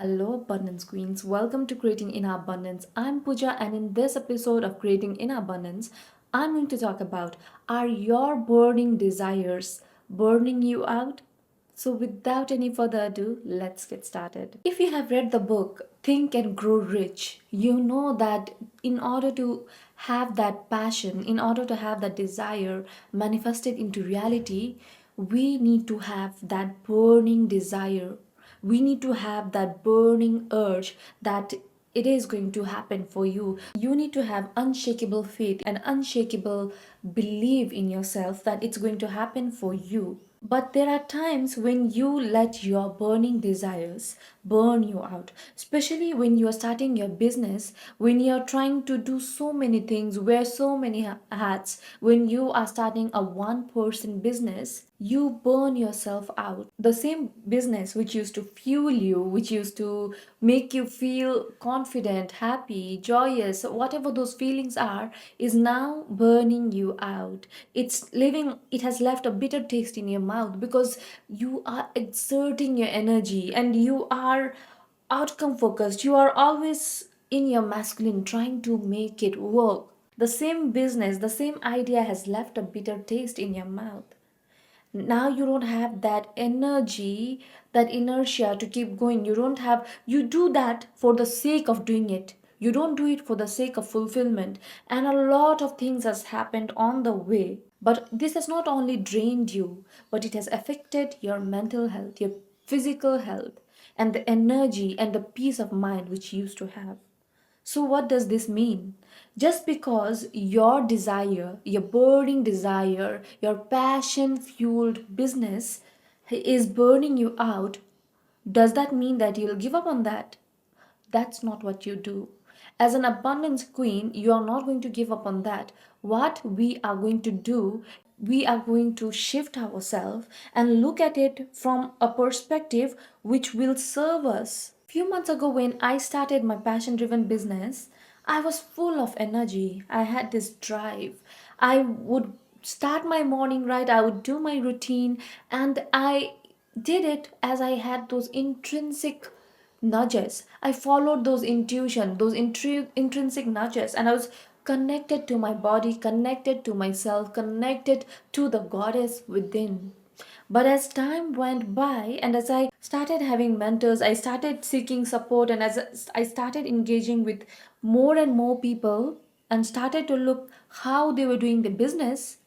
Hello, Abundance Queens. Welcome to Creating in Abundance. I'm Pooja, and in this episode of Creating in Abundance, I'm going to talk about are your burning desires burning you out? So, without any further ado, let's get started. If you have read the book Think and Grow Rich, you know that in order to have that passion, in order to have that desire manifested into reality, we need to have that burning desire. We need to have that burning urge that it is going to happen for you. You need to have unshakable faith and unshakable belief in yourself that it's going to happen for you. But there are times when you let your burning desires burn you out, especially when you are starting your business, when you are trying to do so many things, wear so many hats, when you are starting a one person business, you burn yourself out. The same business which used to fuel you, which used to make you feel confident, happy, joyous, whatever those feelings are, is now burning you out. It has left a bitter taste in your mouth because you are exerting your energy and you are outcome focused. You are always in your masculine trying to make it work. The same business, the same idea has left a bitter taste in your mouth. Now you don't have that energy, that inertia to keep going. You do that for the sake of doing it. You don't do it for the sake of fulfillment. And a lot of things has happened on the way. But this has not only drained you, but it has affected your mental health, your physical health, and the energy and the peace of mind which you used to have. So, what does this mean? Just because your desire, your burning desire, your passion fueled business is burning you out, does that mean that you'll give up on that? That's not what you do. As an abundance queen, you are not going to give up on that. What we are going to do, we are going to shift ourselves and look at it from a perspective which will serve us. Few months ago, when I started my passion driven business, I was full of energy. I had this drive. I would start my morning right, I would do my routine, and I did it as I had those intrinsic nudges. I followed those intuition, those intrinsic nudges, and I was connected to my body, connected to myself, connected to the goddess within. But as time went by, and as I started having mentors, I started seeking support, and as I started engaging with more and more people and started to look how they were doing the business,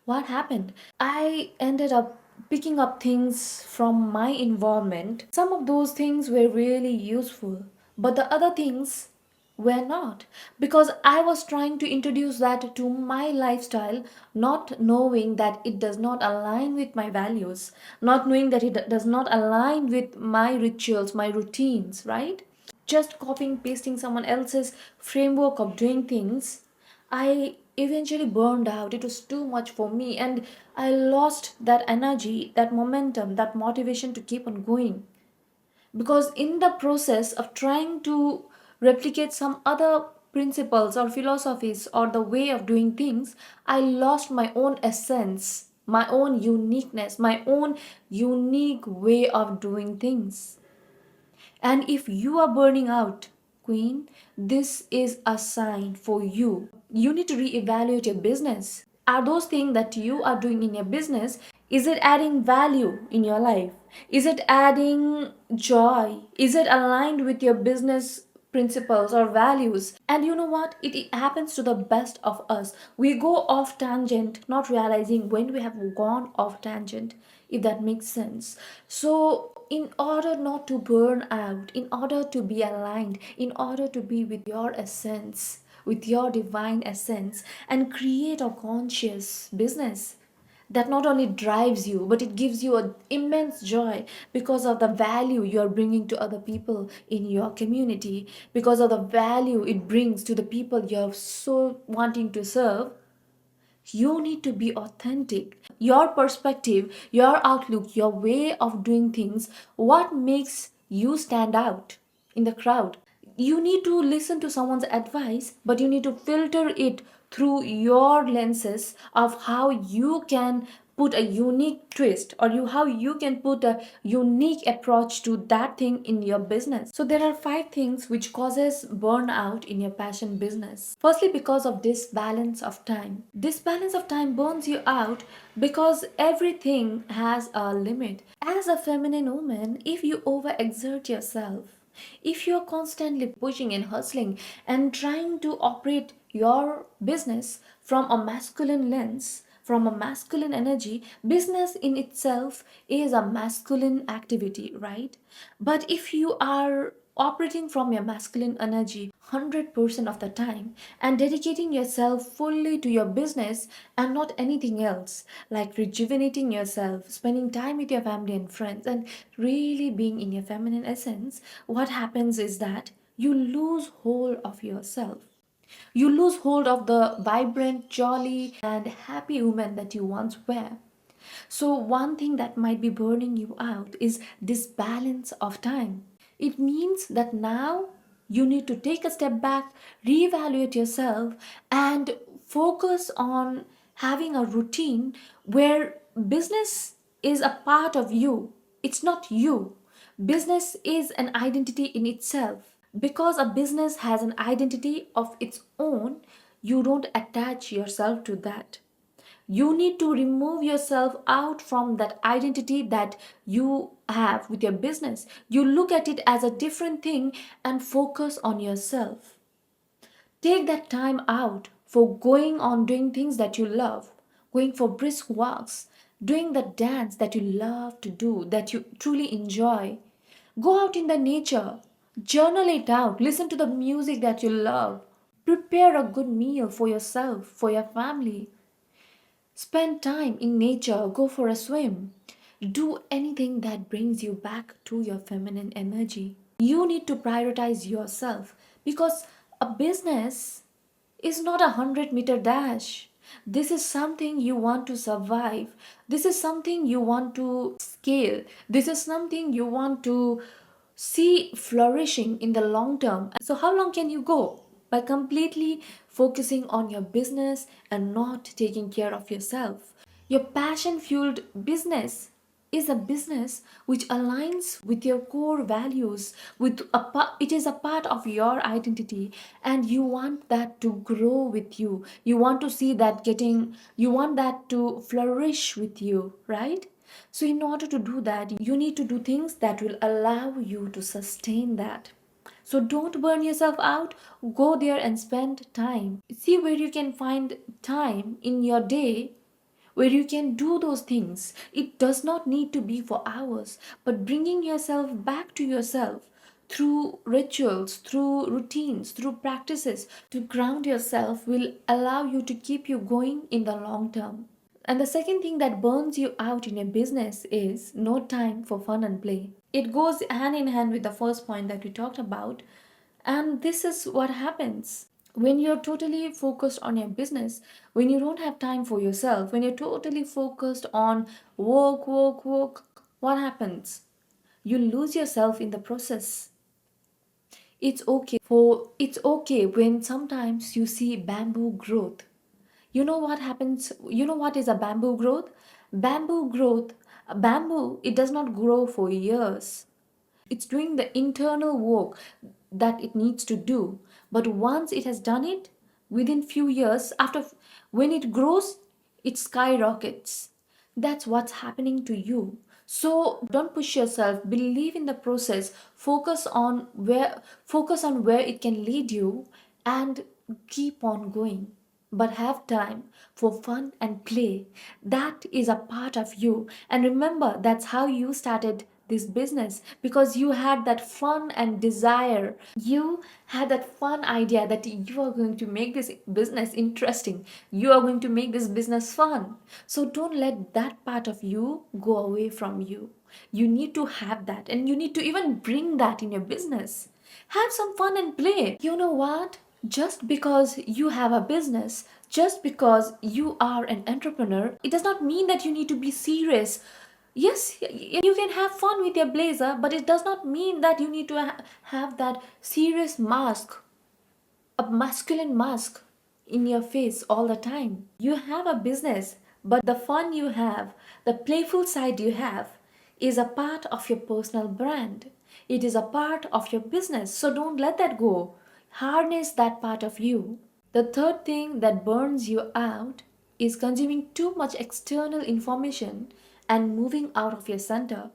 what happened? I ended up picking up things from my environment. Some of those things were really useful, but the other things were not, because I was trying to introduce that to my lifestyle, not knowing that it does not align with my values, not knowing that it does not align with my rituals, my routines, right? Just copying, pasting someone else's framework of doing things, I eventually burned out. It was too much for me, and I lost that energy, that momentum, that motivation to keep on going. Because in the process of trying to replicate some other principles or philosophies or the way of doing things, I lost my own essence, my own uniqueness, my own unique way of doing things. And if you are burning out, Queen, this is a sign for you. You need to reevaluate your business. Are those things that you are doing in your business, is it adding value in your life? Is it adding joy? Is it aligned with your business principles or values? And you know what? It happens to the best of us. We go off tangent, not realizing when we have gone off tangent, if that makes sense. So, in order not to burn out, in order to be aligned, in order to be with your essence, with your divine essence, and create a conscious business that not only drives you but it gives you an immense joy because of the value you are bringing to other people in your community, because of the value it brings to the people you're so wanting to serve. You need to be authentic. Your perspective, your outlook, your way of doing things, what makes you stand out in the crowd. You need to listen to someone's advice, but you need to filter it through your lenses of how you can put a unique twist, or you how you can put a unique approach to that thing in your business. So there are five things which causes burnout in your passion business. Firstly, because of disbalance of time. Disbalance of time burns you out because everything has a limit. As a feminine woman, if you overexert yourself, if you're constantly pushing and hustling and trying to operate your business from a masculine lens, from a masculine energy, business in itself is a masculine activity, right? But if you are operating from your masculine energy 100% of the time and dedicating yourself fully to your business and not anything else, like rejuvenating yourself, spending time with your family and friends, and really being in your feminine essence, what happens is that you lose hold of yourself. You lose hold of the vibrant, jolly, and happy woman that you once were. So, one thing that might be burning you out is this balance of time. It means that now you need to take a step back, reevaluate yourself, and focus on having a routine where business is a part of you. It's not you. Business is an identity in itself. Because a business has an identity of its own, you don't attach yourself to that. You need to remove yourself out from that identity that you have with your business. You look at it as a different thing and focus on yourself. Take that time out for going on doing things that you love, going for brisk walks, doing the dance that you love to do, that you truly enjoy. Go out in the nature, journal it out, listen to the music that you love, prepare a good meal for yourself, for your family. Spend time in nature, go for a swim. Do anything that brings you back to your feminine energy. You need to prioritize yourself because a business is not a 100-meter dash. This is something you want to survive. This is something you want to scale. This is something you want to see flourishing in the long term. So, how long can you go? By completely focusing on your business and not taking care of yourself. Your passion fueled business is a business which aligns with your core values, it is a part of your identity, and you want that to grow with you. You want to see that getting, you want that to flourish with you, right? So, in order to do that, you need to do things that will allow you to sustain that. So, don't burn yourself out. Go there and spend time. See where you can find time in your day where you can do those things. It does not need to be for hours, but bringing yourself back to yourself through rituals, through routines, through practices to ground yourself will allow you to keep you going in the long term. And the second thing that burns you out in a business is no time for fun and play. It goes hand in hand with the first point that we talked about. And this is what happens when you're totally focused on your business, when you don't have time for yourself, when you're totally focused on work, work, work, what happens? You lose yourself in the process. It's okay when sometimes you see bamboo growth. You know what happens? You know what is a bamboo growth? Bamboo growth, bamboo, it does not grow for years. It's doing the internal work that it needs to do. But once it has done it, within few years, after when it grows, it skyrockets. That's what's happening to you. So don't push yourself. Believe in the process. Focus on where it can lead you and keep on going. But have time for fun and play. That is a part of you. And remember, that's how you started this business because you had that fun and desire. You had that fun idea that you are going to make this business interesting. You are going to make this business fun. So don't let that part of you go away from you. You need to have that and you need to even bring that in your business. Have some fun and play. You know what? Just because you have a business, just because you are an entrepreneur, it does not mean that you need to be serious. Yes, you can have fun with your blazer, but it does not mean that you need to have that serious mask, a masculine mask in your face all the time. You have a business, But the fun you have, the playful side you have, is a part of your personal brand. It is a part of your business. So don't let that go. Harness that part of you. The third thing that burns you out is consuming too much external information and moving out of your center.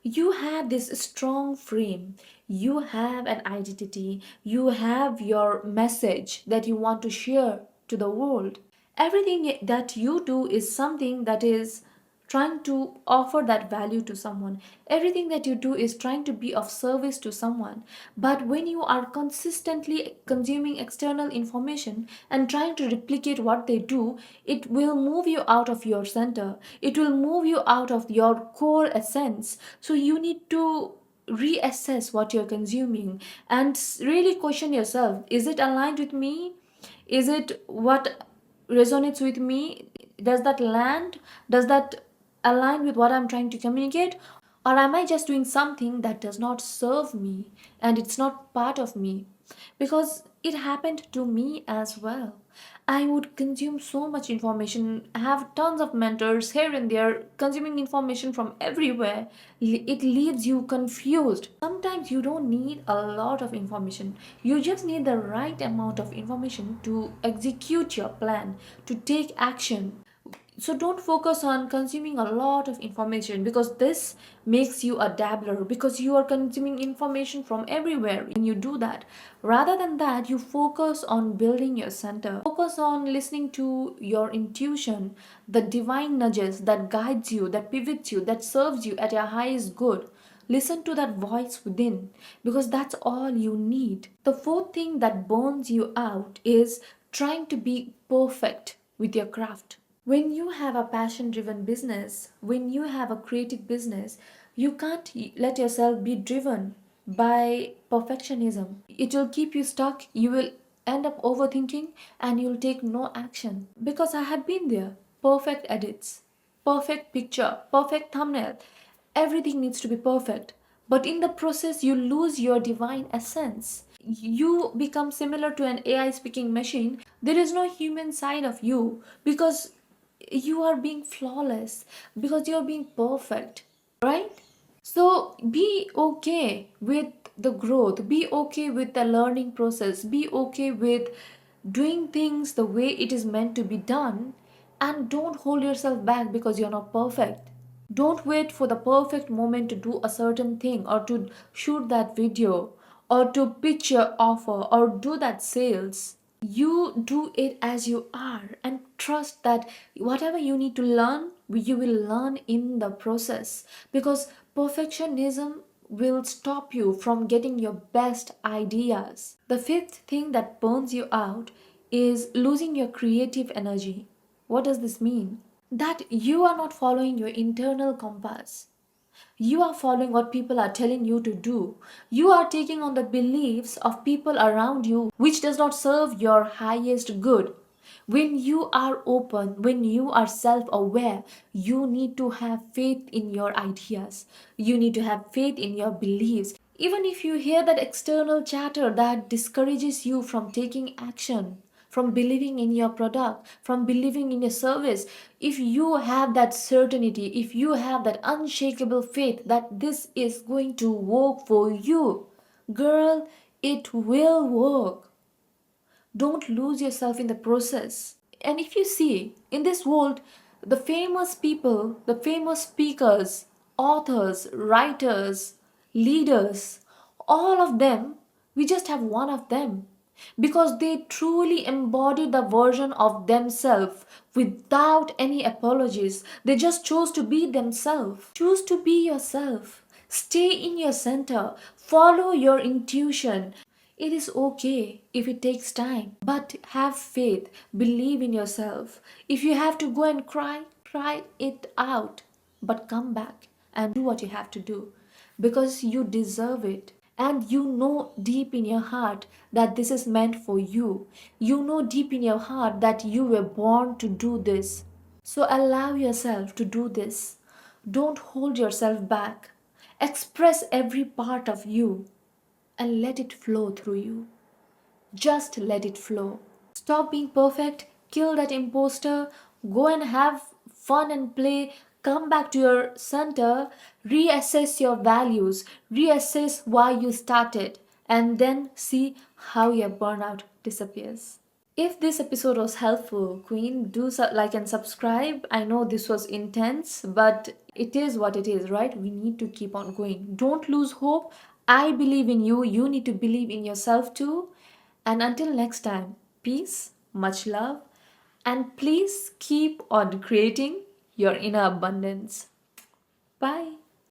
You have this strong frame, you have an identity, you have your message that you want to share to the world. Everything that you do is something that is trying to offer that value to someone. Everything that you do is trying to be of service to someone. But when you are consistently consuming external information and trying to replicate what they do, it will move you out of your center. It will move you out of your core essence. So you need to reassess what you're consuming and really question yourself, is it aligned with me? Is it what resonates with me? Does that land? Does that align with what I'm trying to communicate? Or am I just doing something that does not serve me and it's not part of me? Because it happened to me as well. I would consume so much information, have tons of mentors here and there, consuming information from everywhere. It leaves you confused. Sometimes you don't need a lot of information, you just need the right amount of information to execute your plan, to take action. So don't focus on consuming a lot of information, because this makes you a dabbler, because you are consuming information from everywhere when you do that. Rather than that, you focus on building your center, focus on listening to your intuition, the divine nudges that guides you, that pivots you, that serves you at your highest good. Listen to that voice within, because that's all you need. The fourth thing that burns you out is trying to be perfect with your craft. When you have a passion driven business, when you have a creative business, you can't let yourself be driven by perfectionism. It will keep you stuck. You will end up overthinking and you'll take no action. Because I have been there. Perfect edits, perfect picture, perfect thumbnail. Everything needs to be perfect. But in the process, you lose your divine essence. You become similar to an AI speaking machine. There is no human side of you, because you are being flawless, because you're being perfect, right? So be okay with the growth, be okay with the learning process, be okay with doing things the way it is meant to be done, and don't hold yourself back because you're not perfect. Don't wait for the perfect moment to do a certain thing, or to shoot that video, or to pitch your offer, or do that sales. You do it as you are and trust that whatever you need to learn, you will learn in the process, because perfectionism will stop you from getting your best ideas. The fifth thing that burns you out is losing your creative energy. What does this mean? That you are not following your internal compass. You are following what people are telling you to do. You are taking on the beliefs of people around you, which does not serve your highest good. When you are open, when you are self aware, you need to have faith in your ideas. You need to have faith in your beliefs. Even if you hear that external chatter that discourages you from taking action, from believing in your product, from believing in your service, if you have that certainty, if you have that unshakable faith that this is going to work for you, girl, it will work. Don't lose yourself in the process. And if you see in this world, the famous people, the famous speakers, authors, writers, leaders, all of them, we just have one of them, because they truly embody the version of themselves without any apologies. They just chose to be themselves. Choose to be yourself. Stay in your center. Follow your intuition. It is okay if it takes time, but have faith, believe in yourself. If you have to go and cry, cry it out, but come back and do what you have to do, because you deserve it. And you know deep in your heart that this is meant for you. You know deep in your heart that you were born to do this. So allow yourself to do this. Don't hold yourself back. Express every part of you and let it flow through you. Just let it flow. Stop being perfect, kill that imposter, Go and have fun and play. Come back to your center, reassess your values, reassess why you started, and then see how your burnout disappears. If this episode was helpful, Queen, do like and subscribe. I know this was intense, but it is what it is, right? We need to keep on going. Don't lose hope. I believe in you. You need to believe in yourself too. And until next time, peace, much love, and please keep on creating your inner abundance. Bye.